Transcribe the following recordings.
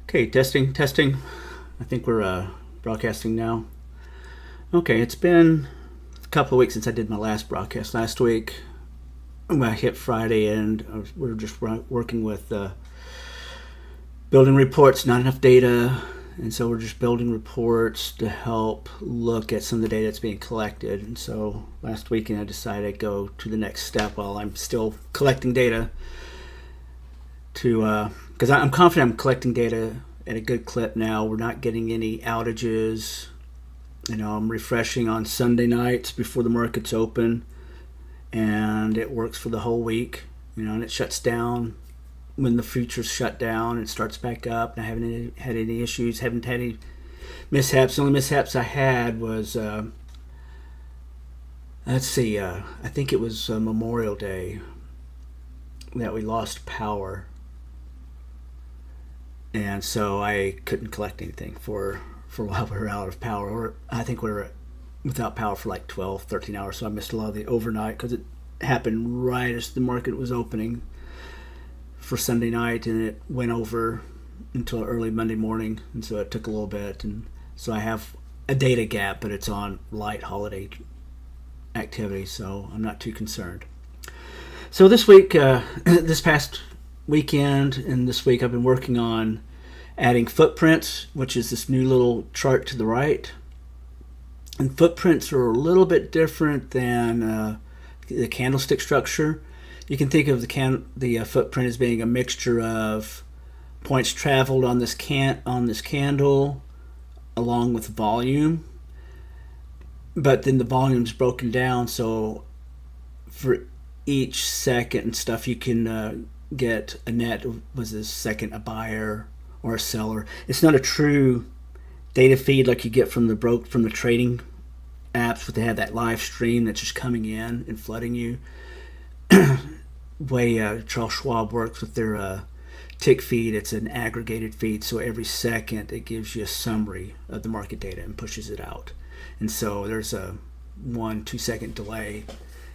Okay, testing. I think we're broadcasting now. Okay, it's been a couple of weeks since I did my last broadcast. Last week, when I hit Friday, and we were just working with building reports, not enough data, and so we're just building reports to help look at some of the data that's being collected. And so last weekend, I decided to go to the next step while I'm still collecting data to because I'm confident I'm collecting data at a good clip now. We're not getting any outages. I'm refreshing on Sunday nights before the markets open, and it works for the whole week. And it shuts down when the futures shut down. It starts back up. And I haven't had any issues. Haven't had any mishaps. The only mishaps I had was let's see. I think it was Memorial Day that we lost power, and so I couldn't collect anything for a while. We were out of power. I think we were without power for like 12, 13 hours, so I missed a lot of the overnight because it happened right as the market was opening for Sunday night, and it went over until early Monday morning, and so it took a little bit. And so I have a data gap, but it's on light holiday activity, so I'm not too concerned. So this week, this past weekend and this week, I've been working on adding footprints, which is this new little chart to the right. And footprints are a little bit different than the candlestick structure. You can think of the footprint as being a mixture of points traveled on this candle along with volume, but then the volume's broken down, so for each second and stuff you can get a net. Was this second a buyer or a seller? It's not a true data feed like you get from the trading apps, where they have that live stream that's just coming in and flooding you. Way Charles Schwab works with their tick feed, it's an aggregated feed, so every second it gives you a summary of the market data and pushes it out. And so there's a 1-2 second delay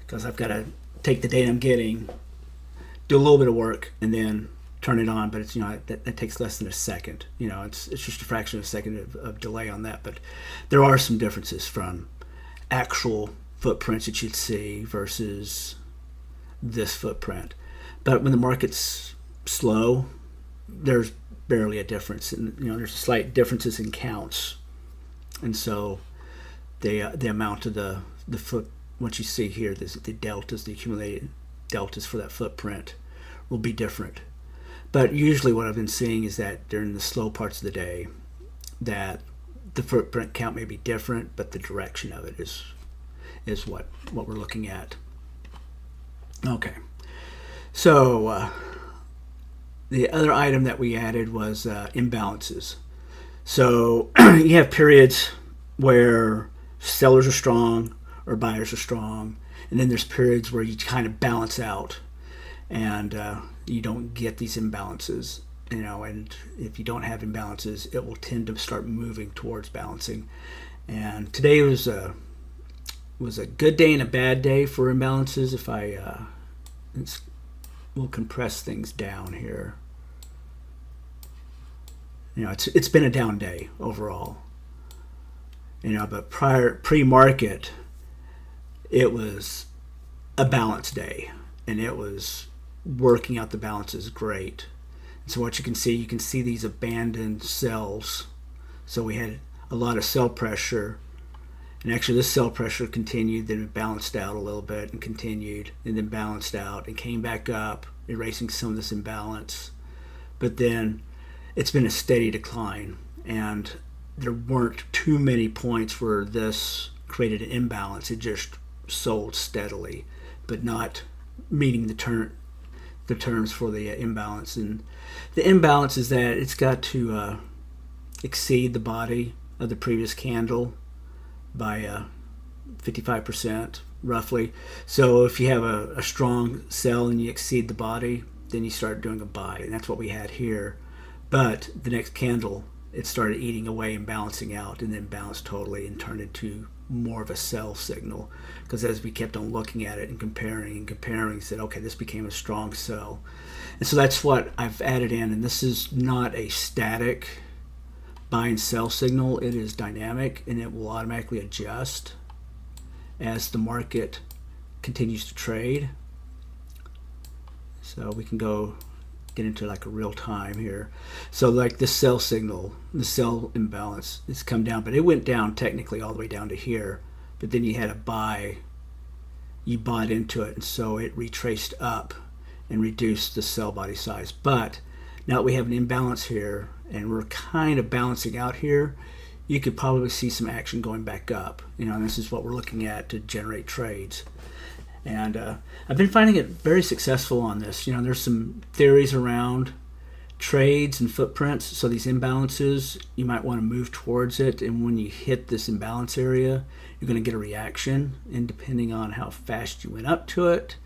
because I've got to take the data I'm getting, do a little bit of work, and then turn it on. But it's that takes less than a second. It's just a fraction of a second of delay on that. But there are some differences from actual footprints that you'd see versus this footprint. But when the market's slow, there's barely a difference, and there's slight differences in counts. And so the amount of the foot, what you see here, the deltas, the accumulated deltas for that footprint will be different. But usually what I've been seeing is that during the slow parts of the day, that the footprint count may be different, but the direction of it is what we're looking at. Okay, so the other item that we added was imbalances. So you have periods where sellers are strong or buyers are strong, and then there's periods where you kind of balance out, and you don't get these imbalances. And if you don't have imbalances, it will tend to start moving towards balancing. And today was a good day and a bad day for imbalances. If we'll compress things down here. It's been a down day overall. But pre-market, it was a balanced day, and it was working out the balances great. And so what you can see these abandoned cells. So we had a lot of sell pressure, and actually this sell pressure continued, then it balanced out a little bit and continued, and then balanced out and came back up, erasing some of this imbalance. But then it's been a steady decline, and there weren't too many points where this created an imbalance. It just sold steadily, but not meeting the terms for the imbalance. And the imbalance is that it's got to exceed the body of the previous candle by 55% roughly. So if you have a strong sell and you exceed the body, then you start doing a buy, and that's what we had here. But the next candle, it started eating away and balancing out, and then bounced totally and turned into more of a sell signal, because as we kept on looking at it and comparing, we said, okay, this became a strong sell. And so that's what I've added in, and this is not a static buy and sell signal. It is dynamic, and it will automatically adjust as the market continues to trade. So we can go get into like a real time here. So like this sell signal, the sell imbalance, it's come down, but it went down technically all the way down to here, but then you had a buy, you bought into it, and so it retraced up and reduced the sell body size. But now that we have an imbalance here and we're kind of balancing out here, you could probably see some action going back up. And this is what we're looking at to generate trades. And I've been finding it very successful on this. There's some theories around trades and footprints. So these imbalances, you might want to move towards it. And when you hit this imbalance area, you're going to get a reaction. And depending on how fast you went up to it,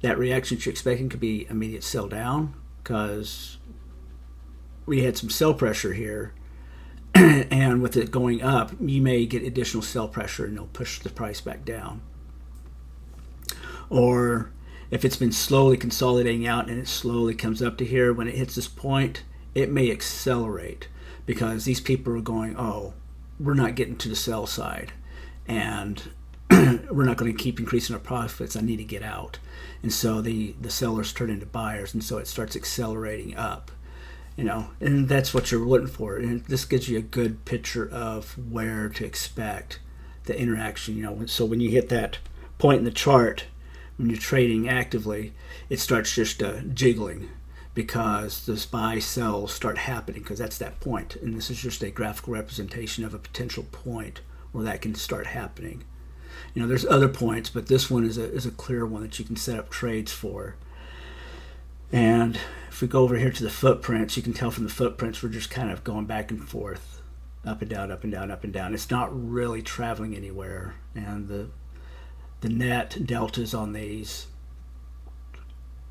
that reaction you're expecting could be immediate sell down, because we had some sell pressure here. And with it going up, you may get additional sell pressure and it'll push the price back down. Or if it's been slowly consolidating out and it slowly comes up to here, when it hits this point, it may accelerate, because these people are going, oh, we're not getting to the sell side, and we're not going to keep increasing our profits. I need to get out. And so the sellers turn into buyers, and so it starts accelerating up. And that's what you're looking for. And this gives you a good picture of where to expect the interaction. So when you hit that point in the chart, when you're trading actively, it starts just jiggling, because those buy sells start happening, because that's that point. And this is just a graphical representation of a potential point where that can start happening. There's other points, but this one is a clear one that you can set up trades for. And if we go over here to the footprints, you can tell from the footprints we're just kind of going back and forth, up and down, up and down, up and down. It's not really traveling anywhere. And the net deltas on these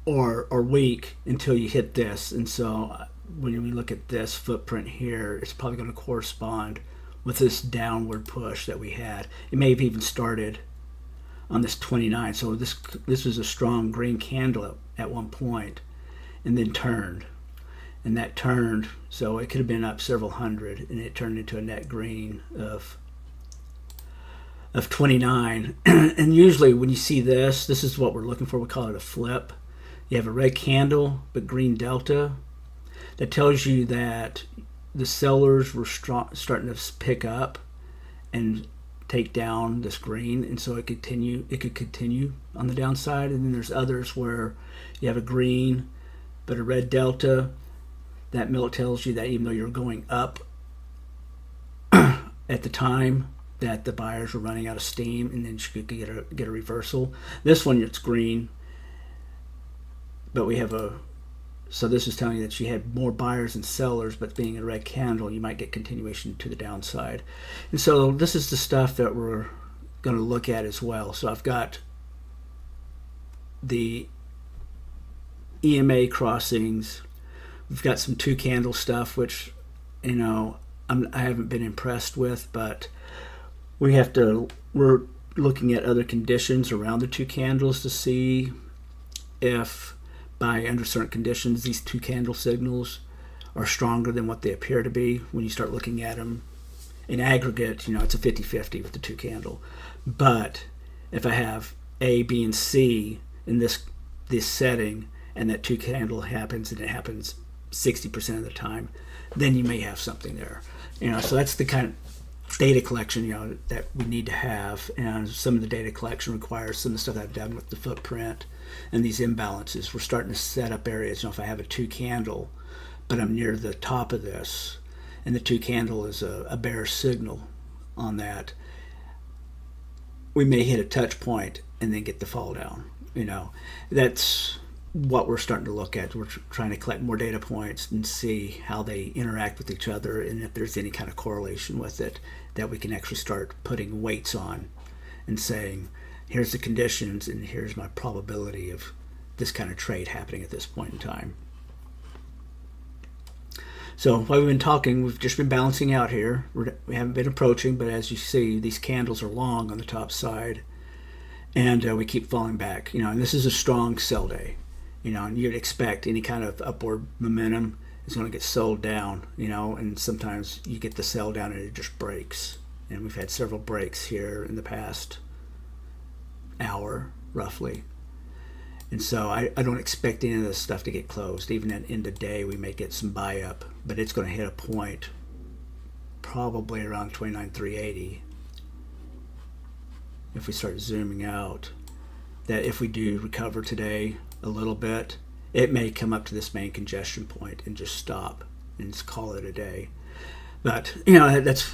are weak until you hit this. And so when we look at this footprint here, it's probably going to correspond with this downward push that we had. It may have even started on this 29. So this was a strong green candle at one point, and then turned. And that turned, so it could have been up several hundred, and it turned into a net green of 29. And usually when you see this is what we're looking for. We call it a flip. You have a red candle but green delta. That tells you that the sellers were starting to pick up and take down this green, and so it could continue on the downside. And then there's others where you have a green but a red delta. That tells you that even though you're going up at the time, that the buyers were running out of steam, and then you could get a reversal. This one, it's green, but we have so this is telling you that you had more buyers than sellers, but being a red candle, you might get continuation to the downside. And so this is the stuff that we're going to look at as well. So I've got the EMA crossings. We've got some two candle stuff, which I haven't been impressed with, but we're looking at other conditions around the two candles to see if under certain conditions these two candle signals are stronger than what they appear to be. When you start looking at them in aggregate, it's a 50-50 with the two candle. But if I have A, B, and C in this setting, and that two candle happens, and it happens 60% of the time, then you may have something there. So that's the kind of data collection that we need to have. And some of the data collection requires some of the stuff I've done with the footprint and these imbalances. We're starting to set up areas. If I have a two candle, but I'm near the top of this, and the two candle is a bear signal on that, we may hit a touch point and then get the fall down. That's what we're starting to look at. We're trying to collect more data points and see how they interact with each other, and if there's any kind of correlation with it that we can actually start putting weights on and saying, here's the conditions and here's my probability of this kind of trade happening at this point in time. So while we've been talking, we've just been balancing out here. We haven't been approaching, but as you see, these candles are long on the top side, and we keep falling back. And this is a strong sell day. And you'd expect any kind of upward momentum is going to get sold down. And sometimes you get the sell down and it just breaks. And we've had several breaks here in the past hour, roughly. And so I don't expect any of this stuff to get closed. Even at end of day, we may get some buy up, but it's going to hit a point probably around 29,380 if we start zooming out. That if we do recover today a little bit, it may come up to this main congestion point and just stop and just call it a day. But that's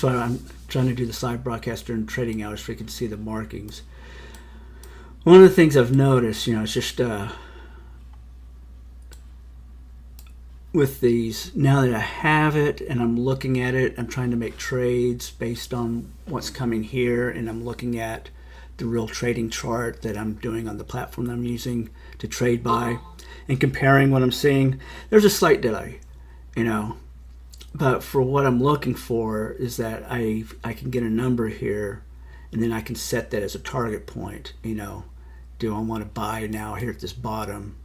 why I'm trying to do the side broadcast during trading hours so you can see the markings. One of the things I've noticed, it's just with these, now that I have it and I'm looking at it, I'm trying to make trades based on what's coming here, and I'm looking at the real trading chart that I'm doing on the platform that I'm using to trade by and comparing what I'm seeing. There's a slight delay, but for what I'm looking for is that I can get a number here, and then I can set that as a target point. Do I want to buy now here at this bottom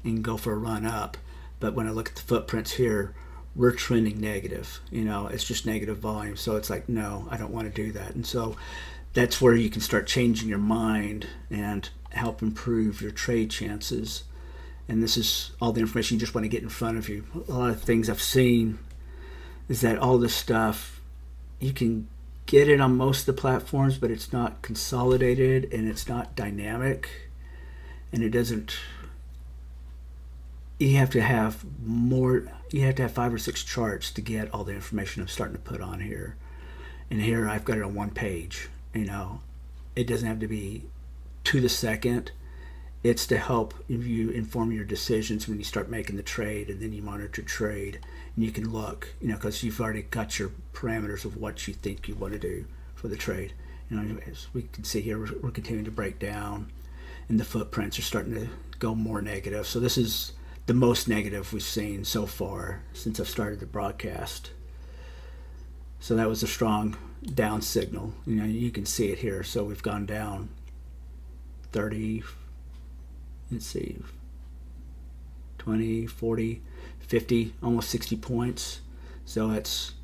and go for a run up? But when I look at the footprints here, we're trending negative. It's just negative volume. So it's like, no, I don't want to do that. And so that's where you can start changing your mind and help improve your trade chances. And this is all the information you just want to get in front of you. A lot of things I've seen is that all this stuff, you can get it on most of the platforms, but it's not consolidated and it's not dynamic, and it doesn't. You have to have 5 or 6 charts to get all the information I'm starting to put on here. And here I've got it on one page. It doesn't have to be to the second. It's to help you inform your decisions when you start making the trade, and then you monitor trade, and you can look, because you've already got your parameters of what you think you want to do for the trade. As we can see here, we're continuing to break down, and the footprints are starting to go more negative. So this is the most negative we've seen so far since I've started the broadcast. So that was a strong down signal. You can see it here. So we've gone down 30, let's see, 20, 40, 50, almost 60 points. So it's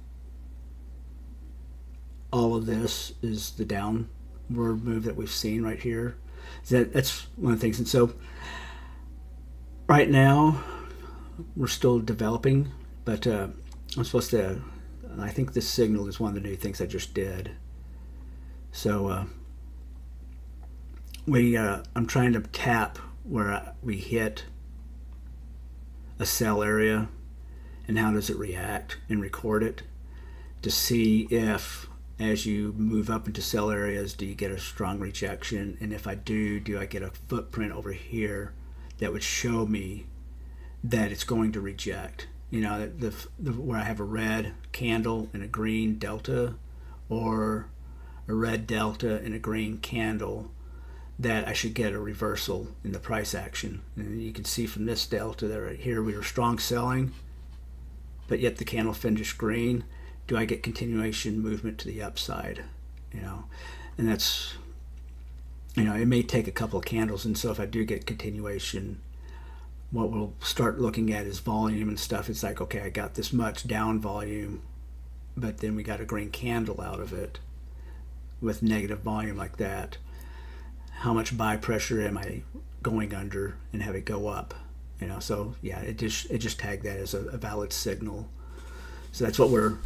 all of this is the downward move that we've seen right here. That's one of the things. And so right now we're still developing, but I'm supposed to, I think this signal is one of the new things I just did. So I'm trying to tap where we hit a sell area and how does it react, and record it to see if, as you move up into sell areas, do you get a strong rejection, and if I do I get a footprint over here that would show me that it's going to reject. Where I have a red candle and a green delta, or a red delta and a green candle, that I should get a reversal in the price action. And you can see from this delta that right here we were strong selling, but yet the candle finished green. Do I get continuation movement to the upside? And that's, it may take a couple of candles. And so if I do get continuation, what we'll start looking at is volume and stuff. It's like, okay, I got this much down volume, but then we got a green candle out of it with negative volume like that. How much buy pressure am I going under and have it go up? So yeah, it just tagged that as a valid signal. So that's what we're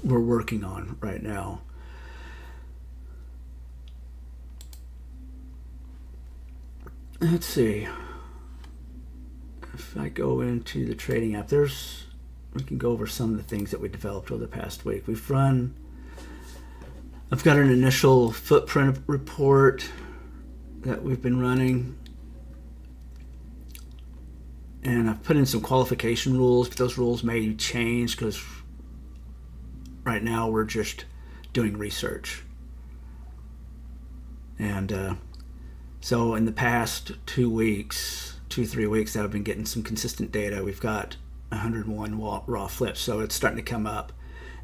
working on right now. Let's see. If I go into the trading app, we can go over some of the things that we developed over the past week. I've got an initial footprint report that we've been running, and I've put in some qualification rules, but those rules may change because right now we're just doing research. And so in the past 2 weeks, 2-3 weeks, that I've been getting some consistent data. We've got 101 raw flips. So it's starting to come up.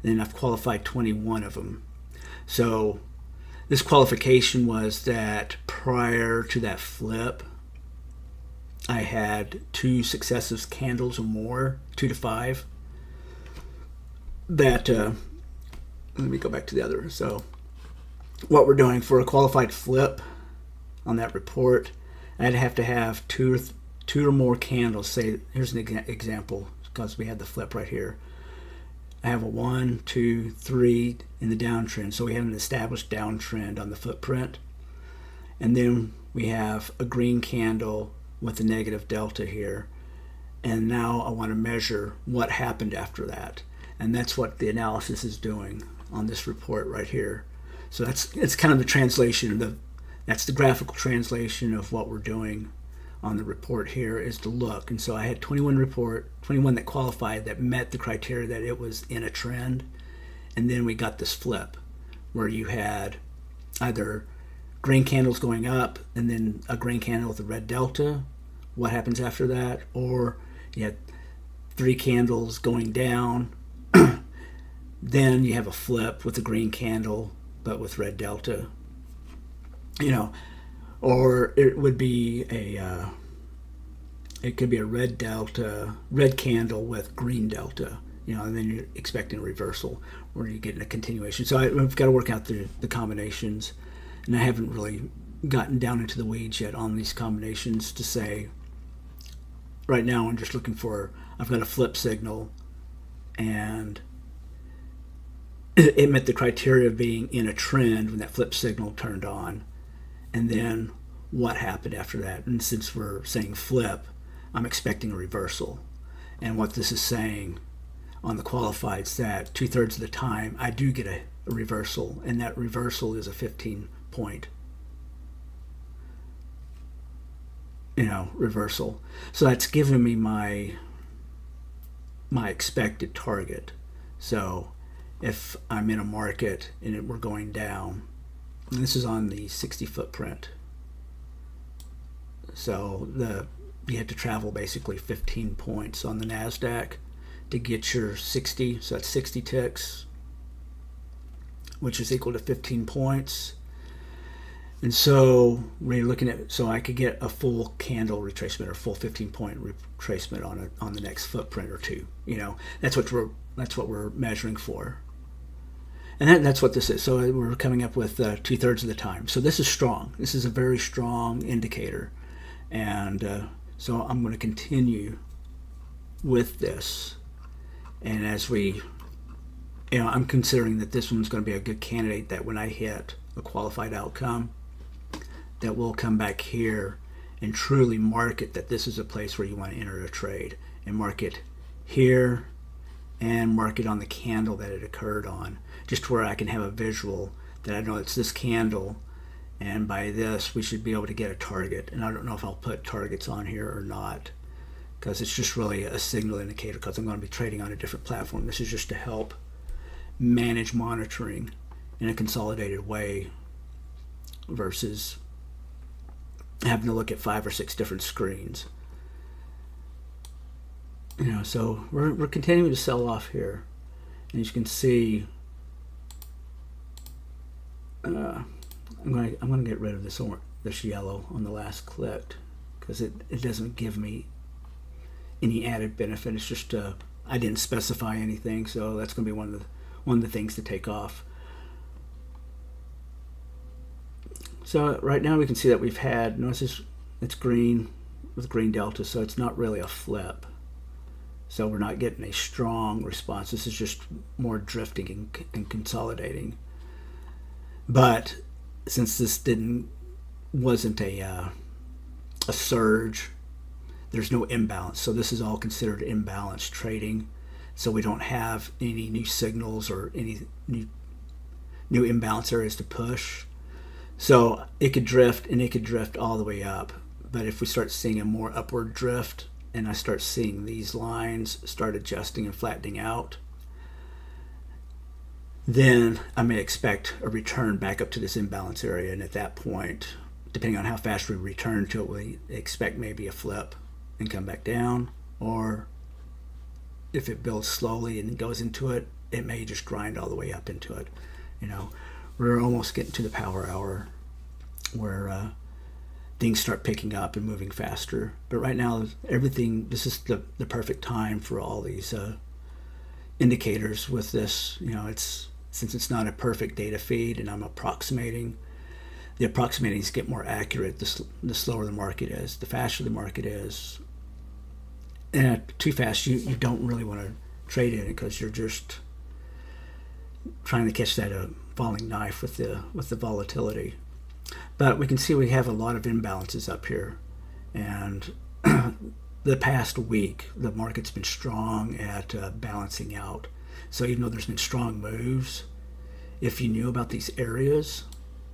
And then I've qualified 21 of them. So this qualification was that prior to that flip, I had 2 successive candles or more, 2 to 5. That, let me go back to the other. So what we're doing for a qualified flip on that report, I'd have to have two or more candles. Say, here's an example, because we had the flip right here. I have a 1, 2, 3 in the downtrend. So we have an established downtrend on the footprint. And then we have a green candle with a negative delta here. And now I want to measure what happened after that. And that's what the analysis is doing on this report right here. So it's kind of the translation, that's the graphical translation of what we're doing on the report here is to look. And so I had 21 that qualified, that met the criteria that it was in a trend. And then we got this flip where you had either green candles going up and then a green candle with a red delta. What happens after that? Or you had 3 candles going down. Then you have a flip with a green candle but with red delta. Or it would be it could be a red candle with green delta, and then you're expecting a reversal or you're getting a continuation. So I've got to work out the combinations, and I haven't really gotten down into the weeds yet on these combinations to say, right now I'm just looking for, I've got a flip signal and it met the criteria of being in a trend when that flip signal turned on. And then what happened after that? And since we're saying flip, I'm expecting a reversal. And what this is saying on the qualified is that 2/3 of the time I do get a reversal, and that reversal is a 15-point reversal. So that's giving me my expected target. So if I'm in a market and we're going down, and this is on the 60 footprint, so you have to travel basically 15 points on the NASDAQ to get your 60, so that's 60 ticks, which is equal to 15 points. And so we're looking at, so I could get a full candle retracement or full 15-point retracement on the next footprint or two. That's what we're measuring for. And that's what this is. So we're coming up with 2/3 of the time. So this is strong. This is a very strong indicator. And so I'm going to continue with this. And as I'm considering that this one's going to be a good candidate, that when I hit a qualified outcome, that we'll come back here and truly market that this is a place where you want to enter a trade, and mark it here and mark it on the candle that it occurred on, just where I can have a visual that I know it's this candle, and by this we should be able to get a target. And I don't know if I'll put targets on here or not, because it's just really a signal indicator, because I'm going to be trading on a different platform. This is just to help manage monitoring in a consolidated way versus having to look at 5 or 6 different screens. So we're continuing to sell off here, and as you can see, I'm going to get rid of this yellow on the last click, because it doesn't give me any added benefit. It's just I didn't specify anything, so that's going to be one of the things to take off. So right now we can see that we've had, notice it's green with green delta, so it's not really a flip. So we're not getting a strong response. This is just more drifting and consolidating. But since this wasn't a surge, there's no imbalance. So this is all considered imbalanced trading. So we don't have any new signals or any new imbalance areas to push. So it could drift, and it could drift all the way up. But if we start seeing a more upward drift, and I start seeing these lines start adjusting and flattening out, then I may expect a return back up to this imbalance area. And at that point, depending on how fast we return to it, we expect maybe a flip and come back down, or if it builds slowly and goes into it, it may just grind all the way up into it. We're almost getting to the power hour where things start picking up and moving faster. But right now, this is the perfect time for all these indicators with this. Since it's not a perfect data feed and I'm approximating, the approximatings get more accurate the slower the market is. The faster the market is, and too fast, you don't really want to trade in it because you're just trying to catch that falling knife with the volatility. But we can see we have a lot of imbalances up here, and the past week the market's been strong at balancing out. So even though there's been strong moves, if you knew about these areas,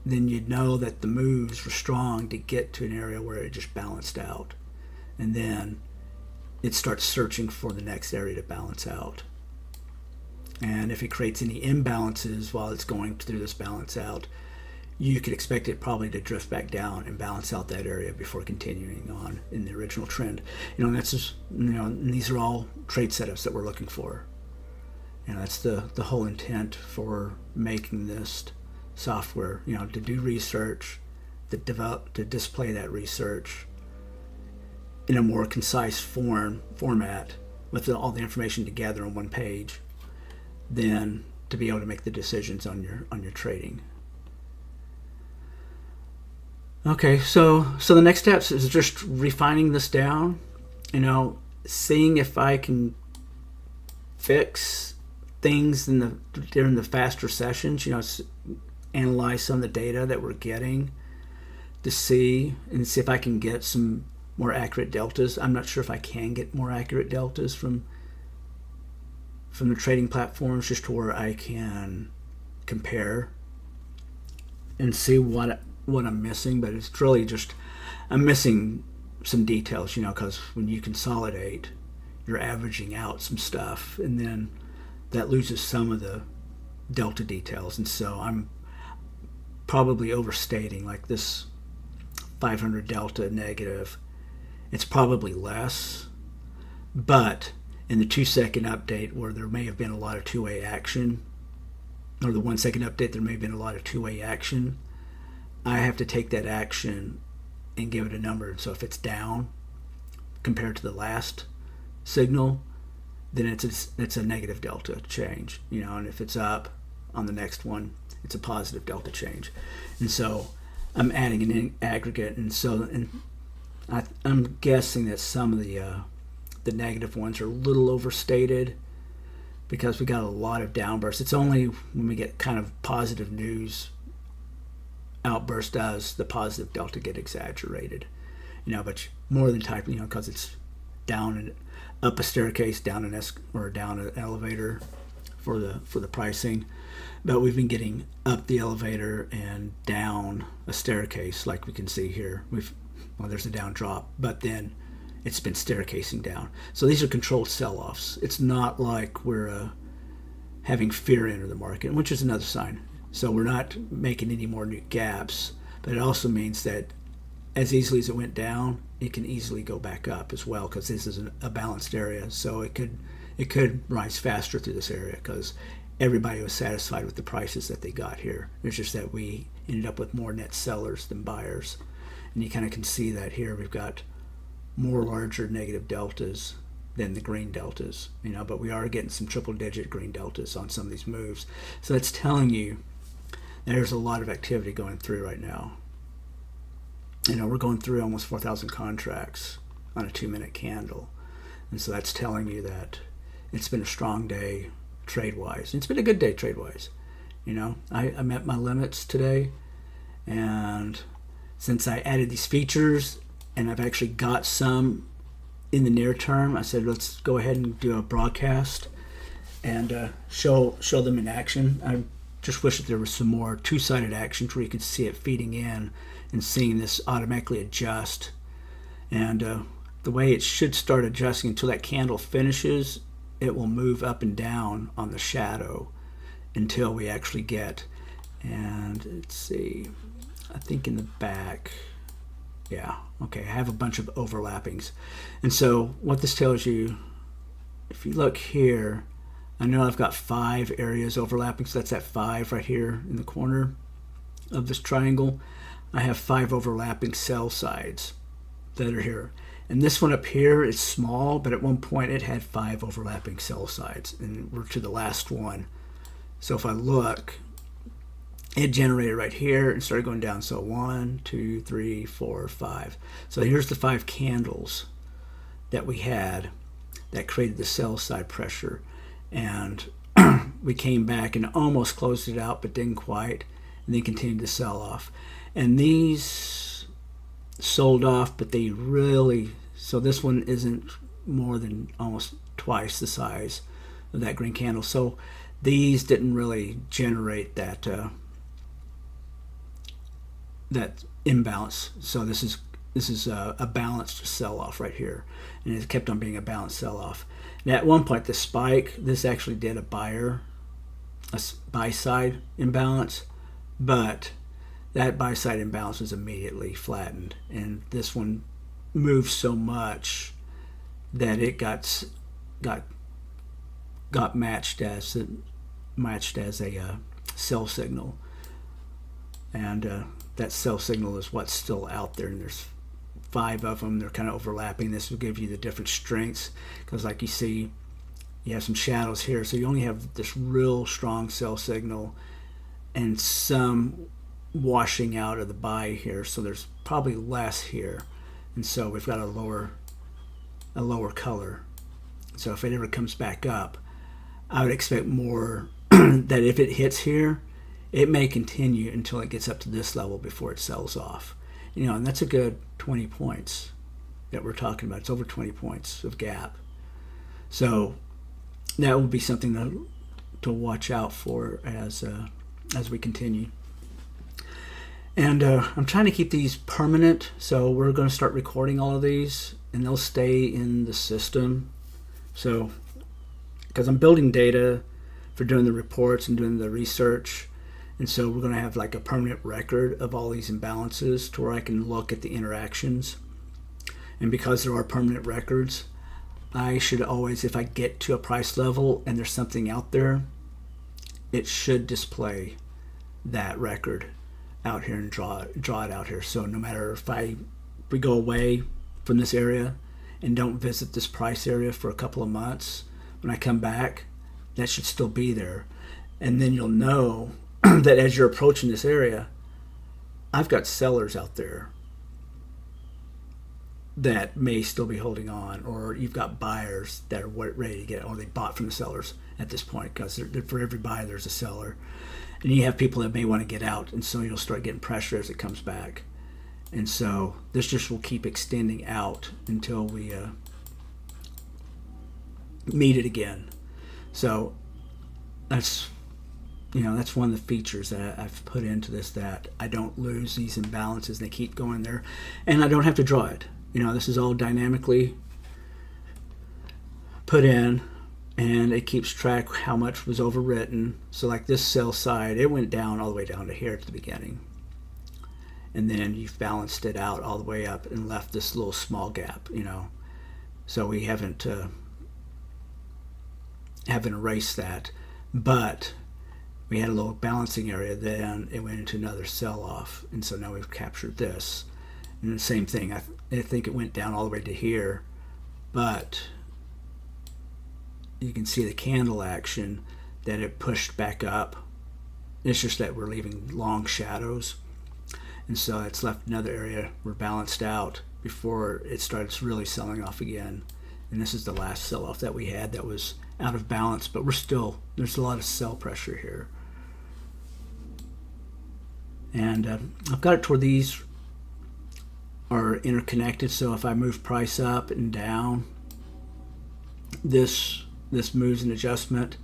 then you'd know that the moves were strong to get to an area where it just balanced out, and then it starts searching for the next area to balance out. And if it creates any imbalances while it's going through this balance out, you could expect it probably to drift back down and balance out that area before continuing on in the original trend. And that's just, and these are all trade setups that we're looking for. That's the whole intent for making this software, to do research, to display that research in a more concise format with all the information together on one page, then to be able to make the decisions on your trading. Okay, so the next steps is just refining this down, seeing if I can fix things during the faster sessions, analyze some of the data that we're getting to see if I can get some more accurate deltas. I'm not sure if I can get more accurate deltas from the trading platforms, just to where I can compare and see what I'm missing. But it's really just I'm missing some details, because when you consolidate, you're averaging out some stuff, and then that loses some of the delta details. And so I'm probably overstating, like this 500 delta negative. It's probably less, but in the 2-second update, where there may have been a lot of two-way action, or the 1-second update, there may have been a lot of two-way action, I have to take that action and give it a number. So if it's down compared to the last signal, then it's a negative delta change, and if it's up on the next one, it's a positive delta change. And so I'm adding an aggregate, and I'm guessing that some of the negative ones are a little overstated because we got a lot of downbursts. It's only when we get kind of positive news outburst does the positive delta get exaggerated, but more than type, because it's down and up a staircase, down down an elevator for the pricing. But we've been getting up the elevator and down a staircase, like we can see here. There's a down drop, but then it's been staircasing down. So these are controlled sell-offs. It's not like we're having fear enter the market, which is another sign. So we're not making any more new gaps, but it also means that as easily as it went down, it can easily go back up as well, because this is a balanced area. So it could rise faster through this area because everybody was satisfied with the prices that they got here. It's just that we ended up with more net sellers than buyers. And you kind of can see that here we've got more larger negative deltas than the green deltas, but we are getting some triple-digit green deltas on some of these moves. So that's telling you there's a lot of activity going through right now. We're going through almost 4,000 contracts on a 2-minute candle. And so that's telling you that it's been a strong day trade-wise. It's been a good day trade-wise. I met my limits today, and since I added these features and I've actually got some in the near term, I said let's go ahead and do a broadcast and show them in action. I just wish that there was some more two-sided actions where you could see it feeding in and seeing this automatically adjust. And the way it should start adjusting until that candle finishes, it will move up and down on the shadow until we actually get, and let's see, I think in the back, yeah, okay, I have a bunch of overlappings. And so what this tells you if you look here, I know I've got 5 areas overlapping, so that's that 5 right here in the corner of this triangle. I have 5 overlapping cell sides that are here. And this one up here is small, but at one point it had 5 overlapping cell sides, and we're to the last one. So if I look, it generated right here and started going down. So 1, 2, 3, 4, 5. So here's the 5 candles that we had that created the cell side pressure. And we came back and almost closed it out, but didn't quite, and then continued to sell off. And these sold off, but they really, so this one isn't more than almost twice the size of that green candle. So these didn't really generate that that imbalance. So this is a balanced sell-off right here, and it kept on being a balanced sell-off. And at one point, the spike, this actually did a buy-side imbalance, but that buy-side imbalance was immediately flattened, and this one moved so much that it got matched as a sell signal, and that sell signal is what's still out there, and there's 5 of them. They're kind of overlapping. This will give you the different strengths, because like you see, you have some shadows here, so you only have this real strong sell signal and some washing out of the buy here, so there's probably less here, and so we've got a lower color. So if it ever comes back up, I would expect more that if it hits here, it may continue until it gets up to this level before it sells off. And that's a good 20 points that we're talking about. It's over 20 points of gap. So that will be something to watch out for as we continue. And I'm trying to keep these permanent, so we're going to start recording all of these, and they'll stay in the system. So, because I'm building data for doing the reports and doing the research, and so we're going to have like a permanent record of all these imbalances to where I can look at the interactions. And because there are permanent records, I should always, if I get to a price level and there's something out there, it should display that record out here and draw it out here. So no matter if we go away from this area and don't visit this price area for a couple of months, when I come back, that should still be there. And then you'll know that as you're approaching this area, I've got sellers out there that may still be holding on, or you've got buyers that are ready to get, or they bought from the sellers at this point, because for every buyer there's a seller. And you have people that may want to get out, and so you'll start getting pressure as it comes back. And so this just will keep extending out until we meet it again. So that's one of the features that I've put into this, that I don't lose these imbalances. They keep going there, and I don't have to draw it. This is all dynamically put in, and it keeps track how much was overwritten. So like this sell side, it went down all the way down to here at the beginning, and then you've balanced it out all the way up and left this little small gap. So we haven't erased that, but we had a little balancing area, then it went into another sell-off, and so now we've captured this. And the same thing, I think it went down all the way to here, but you can see the candle action that it pushed back up. It's just that we're leaving long shadows, and so it's left another area we're balanced out before it starts really selling off again. And this is the last sell-off that we had that was out of balance, but there's a lot of sell pressure here. And I've got it to where these are interconnected, so if I move price up and down, this moves an adjustment.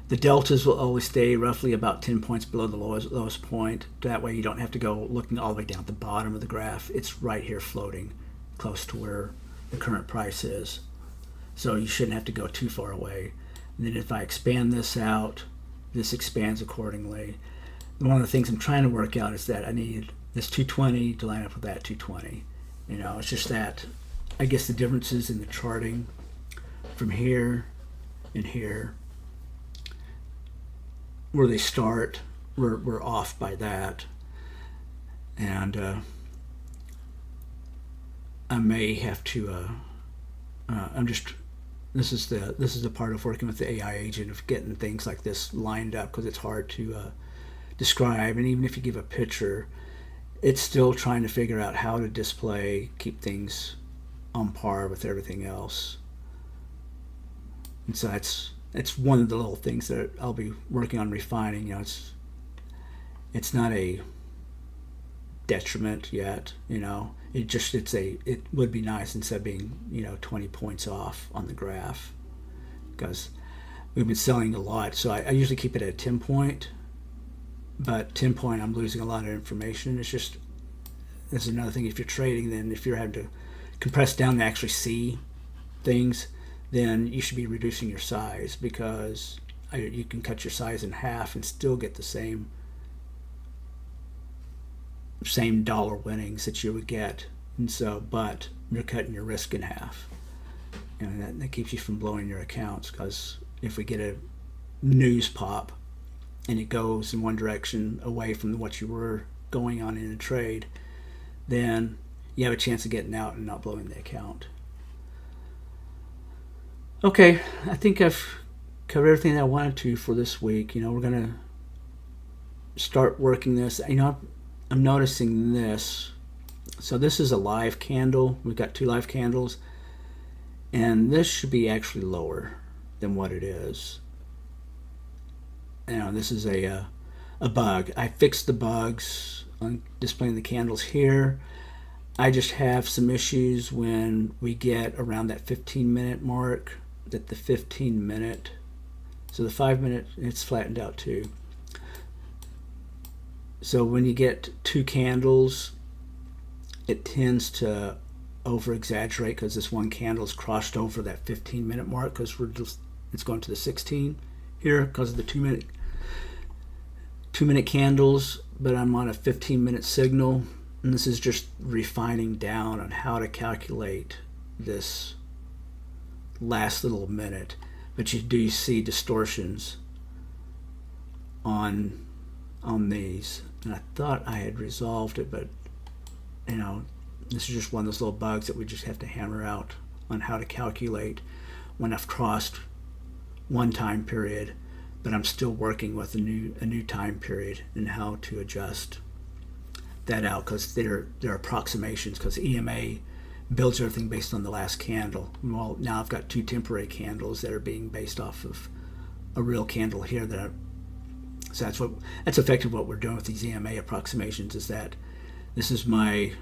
The deltas will always stay roughly about 10 points below the lowest point. That way you don't have to go looking all the way down at the bottom of the graph. It's right here floating close to where the current price is. So you shouldn't have to go too far away. And then if I expand this out, this expands accordingly. One of the things I'm trying to work out is that I need this 220 to line up with that 220. It's just that, I guess, the differences in the charting from here in here where they start, we're off by that. And I may have to I'm just this is the part of working with the AI agent, of getting things like this lined up, because it's hard to describe. And even if you give a picture, it's still trying to figure out how to display, keep things on par with everything else. And so it's one of the little things that I'll be working on refining. It's not a detriment yet. It would be nice instead of being 20 points off on the graph, because we've been selling a lot. So I usually keep it at 10 point, but 10 point I'm losing a lot of information. This is another thing. If you're trading, then if you're having to compress down to actually see things, then you should be reducing your size, because you can cut your size in half and still get the same dollar winnings that you would get. And so, but you're cutting your risk in half, and that keeps you from blowing your accounts. Because if we get a news pop and it goes in one direction away from what you were going on in a trade, then you have a chance of getting out and not blowing the account. Okay, I think I've covered everything that I wanted to for this week. We're gonna start working this. I'm noticing this. So this is a live candle. We've got 2 live candles, and this should be actually lower than what it is. This is a bug. I fixed the bugs on displaying the candles here. I just have some issues when we get around that 15-minute mark, that the 15-minute, so the 5-minute, it's flattened out too. So when you get 2 candles, it tends to over exaggerate, because this one candle's crossed over that 15-minute mark, because it's going to the 16 here because of the 2-minute candles, but I'm on a 15-minute signal, and this is just refining down on how to calculate this last little minute. But you do see distortions on these, and I thought I had resolved it, but this is just one of those little bugs that we just have to hammer out on how to calculate when I've crossed one time period, but I'm still working with a new time period, and how to adjust that out, because they're approximations, because EMA builds everything based on the last candle. Well, now I've got 2 temporary candles that are being based off of a real candle here. So that's effectively what we're doing with these EMA approximations, is that this is my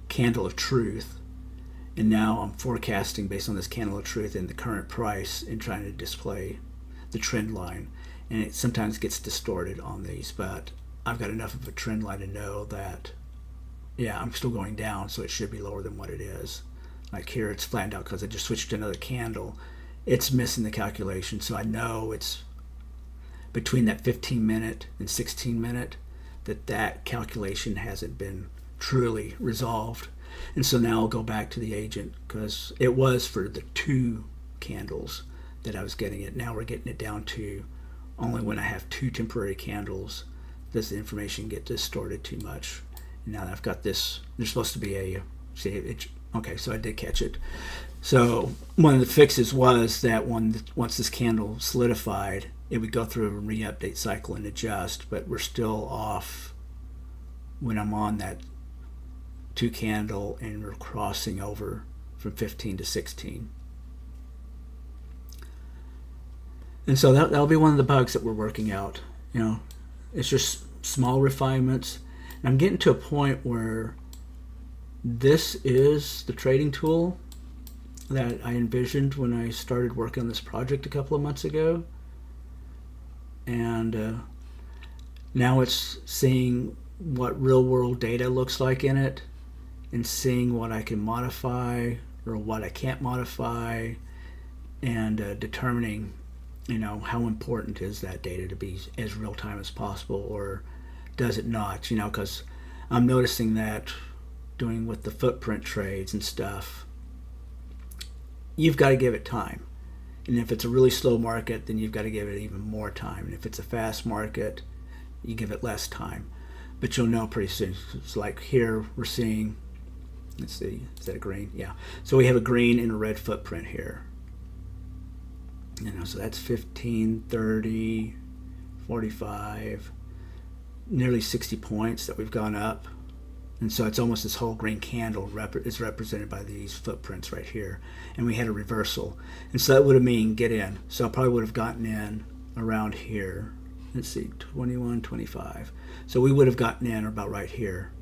candle of truth, and now I'm forecasting based on this candle of truth and the current price, and trying to display the trend line. And it sometimes gets distorted on these, but I've got enough of a trend line to know that, yeah, I'm still going down, so it should be lower than what it is. Like here, it's flattened out because I just switched to another candle. It's missing the calculation, so I know it's between that 15-minute and 16-minute that calculation hasn't been truly resolved. And so now I'll go back to the agent, because it was for the 2 candles that I was getting it. Now we're getting it down to only when I have 2 temporary candles does the information get distorted too much. And now that I've got this, there's supposed to be okay, so I did catch it. So one of the fixes was that once this candle solidified, it would go through a re-update cycle and adjust, but we're still off when I'm on that 2 candle and we're crossing over from 15 to 16. And so that'll be one of the bugs that we're working out. It's just small refinements. And I'm getting to a point where this is the trading tool that I envisioned when I started working on this project a couple of months ago. And now it's seeing what real world data looks like in it, and seeing what I can modify or what I can't modify, and determining how important is that data to be as real time as possible, or does it not? Because I'm noticing that doing with the footprint trades and stuff, you've got to give it time. And if it's a really slow market, then you've got to give it even more time. And if it's a fast market, you give it less time. But you'll know pretty soon. It's like here we're seeing, let's see, is that a green? Yeah. So we have a green and a red footprint here. So that's 15, 30, 45, nearly 60 points that we've gone up. And so it's almost this whole green candle is represented by these footprints right here. And we had a reversal. And so that would have mean get in. So I probably would have gotten in around here. Let's see, 21, 25. So we would have gotten in about right here.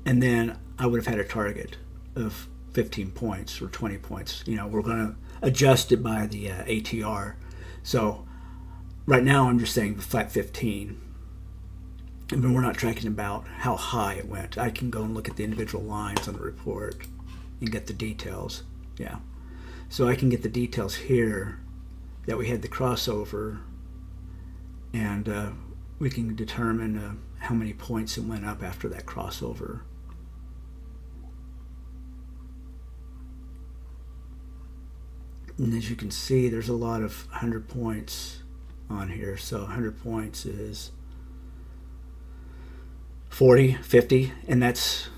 And then I would have had a target of 15 points or 20 points. We're going to adjust it by the ATR. So right now I'm just saying the flat 15. I mean, we're not tracking about how high it went. I can go and look at the individual lines on the report and get the details. Yeah. So I can get the details here that we had the crossover, and we can determine how many points it went up after that crossover. And as you can see, there's a lot of 100 points on here. So 100 points is 40, 50, and that's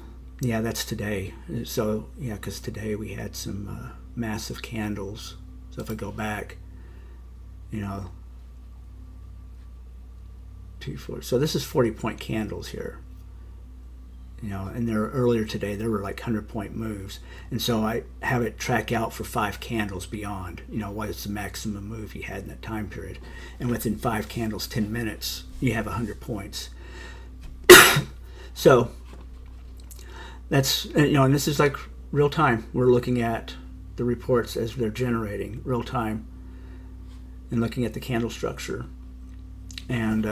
today. So yeah, because today we had some massive candles. So if I go back, 2, 4. So this is 40-point candles here. And there earlier today there were like 100-point moves, and so I have it track out for 5 candles beyond. What is the maximum move you had in that time period, and within 5 candles, 10 minutes, you have 100 points. So that's, and this is like real time. We're looking at the reports as they're generating real time and looking at the candle structure. And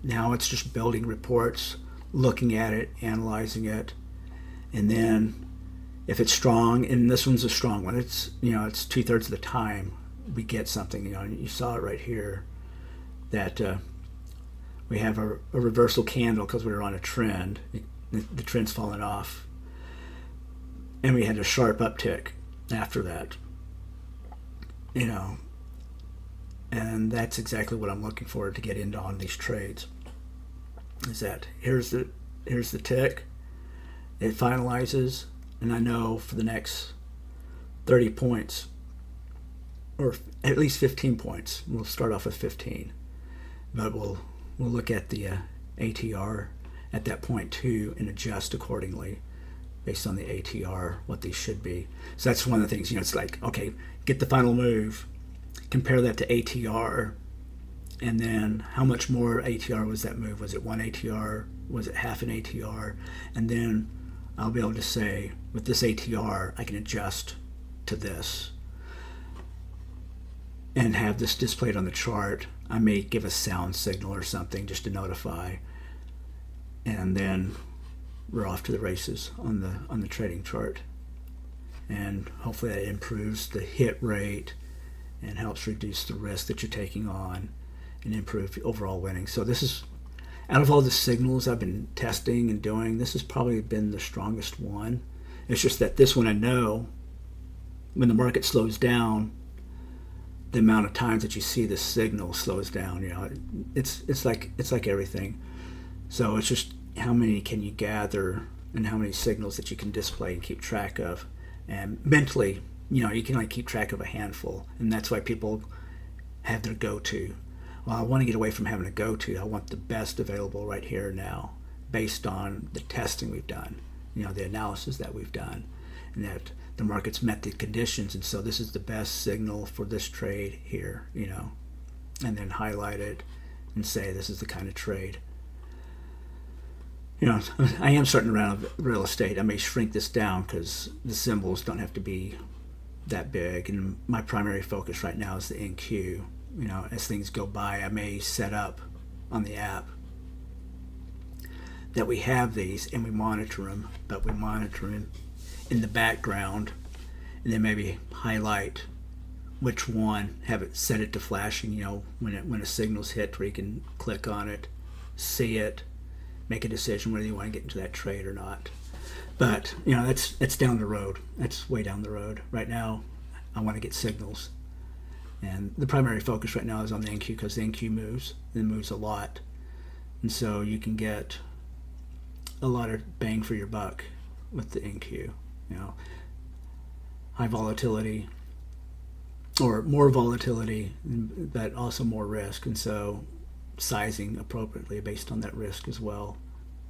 now it's just building reports, looking at it, analyzing it. And then if it's strong, and this one's a strong one, it's 2/3 of the time we get something. You saw it right here that we have a reversal candle because we were on a trend. The trend's fallen off, and we had a sharp uptick after that. And that's exactly what I'm looking for to get into on these trades. Is that here's the tick, it finalizes, and I know for the next 30 points, or at least 15 points. We'll start off with 15, but we'll look at the ATR at that point too and adjust accordingly based on the ATR what these should be. So that's one of the things, it's like, okay, get the final move, compare that to ATR, and then how much more ATR was that move? Was it 1 ATR? Was it half an ATR? And then I'll be able to say, with this ATR, I can adjust to this and have this displayed on the chart. I may give a sound signal or something just to notify, and then we're off to the races on the trading chart. And hopefully that improves the hit rate and helps reduce the risk that you're taking on and improve overall winning. So this is, out of all the signals I've been testing and doing, this has probably been the strongest one. It's just that this one, I know when the market slows down, the amount of times that you see this signal slows down. It's like everything. So it's just how many can you gather and how many signals that you can display and keep track of. And mentally, you can only keep track of a handful, and that's why people have their go-to. Well, I want to get away from having a go-to. I want the best available right here now, based on the testing we've done, the analysis that we've done, and that the market's met the conditions, and so this is the best signal for this trade here, and then highlight it and say this is the kind of trade. I am starting around real estate. I may shrink this down because the symbols don't have to be that big, and my primary focus right now is the NQ. As things go by, I may set up on the app that we have these and we monitor them, but we monitor them in the background, and then maybe highlight which one, have it set it to flashing, when a signal's hit, where you can click on it, see it, make a decision whether you want to get into that trade or not. But that's down the road. That's way down the road. Right now, I want to get signals, And the primary focus right now is on the NQ because the NQ moves. It moves a lot. And so you can get a lot of bang for your buck with the NQ. High volatility or more volatility, but also more risk. And so sizing appropriately based on that risk as well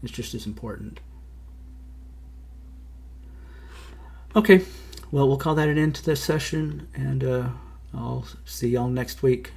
is just as important. Okay, well, we'll call that an end to this session, and I'll see y'all next week.